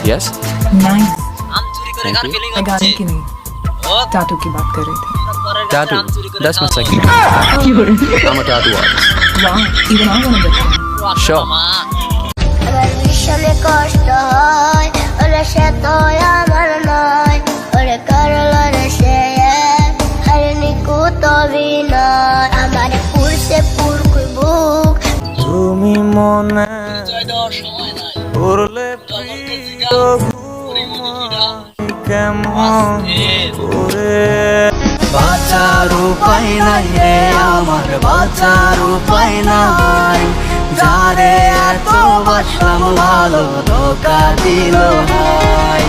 Yes nice. आम चोरी करेगा फीलिंग मैं गाने की नहीं, टाटू की बात कर रहे थे। Tattoo that's my second I'm a tattoo artist वाह, even I want to get one. Sure. আমার ভীষণে কষ্ট হয় ওরে সে তো আমার নয় ওরে করলো রে সে হরিণী কুতবি নয় আমার পুরছে পুরকুই বুক তুমি মনে জয় দেওয়ার সময় নাই করলে কেমন করে বাঁচার উপায় নাই রে আমার বাঁচার উপায় নাই যারে এত বাসলাম ভালো ধোকা দিল ভাই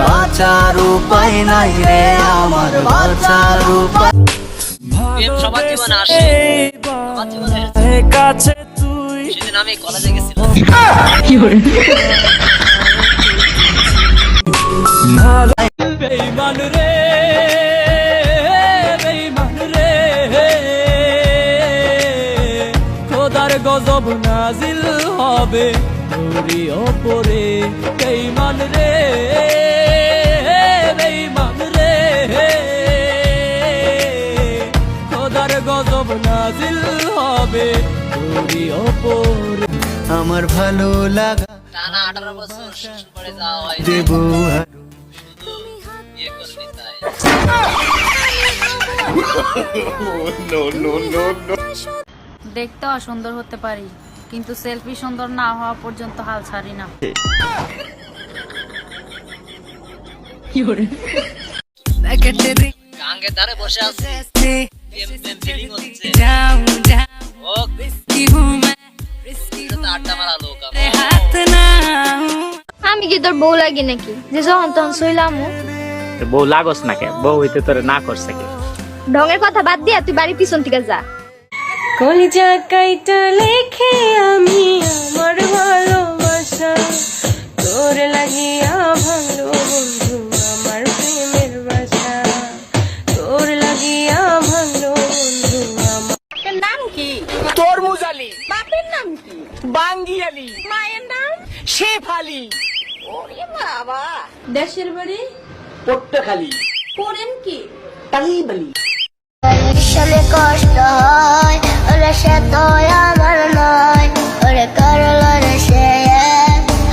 বাঁচার উপায় নাই রে আমার বাঁচার উপায় প্রেম সবার জীবনে আসে সবার জীবনে কাছে তুই সেদিন আমি কলেজে গেছিলাম বেঈমান রে বেঈমান রে খোদার গজব নাজিল হবে তোরই ওপরে বেঈমান রে বেঈমান রে খোদার গজব নাজিল হবে তোরই ওপরে আমার ভালো লাগা টানা 18 বছর শ্বশুর বাড়ি যাওয়া হয় দেব বিয়ে করবি তাই দেখতে অসুন্দর হতে পারি, কিন্তু সেলফি সুন্দর না হওয়া পর্যন্ত হাল ছাড়ি না। গাঙ্গের ধারে বসে আছে প্রেম প্রেম ফিলিং হচ্ছে ও আড্ডা মারা লোক আমি কি তোর বউ লাগি নাকি যে যখন তখন শুইলাম বউ লাগস না কে বউ হইতে তোরে না করছে কে ঢঙের কথা বাদ দিয়া তুই বাড়ির পিছন থেকে যা কলিজা কাইটা লেখে আমি আমার ভালোবাসা তোর লাগিয়া ভালো বন্ধু আমার প্রেমের বাসা তোর লাগিয়া ভালো বন্ধু আমার নাম কি? তরমুজ আলী বাপের নাম কি? বাঙ্গি আলী মায়ের নাম? শেফ আলী ওরে বাবা। দেশের বাড়ি? পট্টখালী করেন কি? তালিবালি ভীষণে কষ্ট হয় ওরে সে তো আমার নয় ওরে করলো রে সে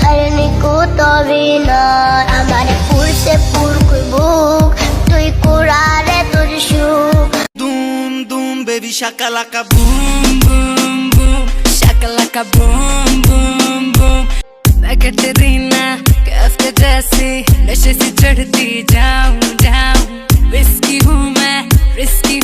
হরিণী কুতবি নয় আমার পুরছে পুরকুই বুক তুই কুড়ারে তোর সুখ দুম দুম বেবি শাকালাকা বুম বুম বুম শাকালাকা বুম বুম बुम मैं कैटरीना कैफ के जैसी नशे से चढ़ती जाऊं जाऊं रिस्की हूँ मैं रिस्की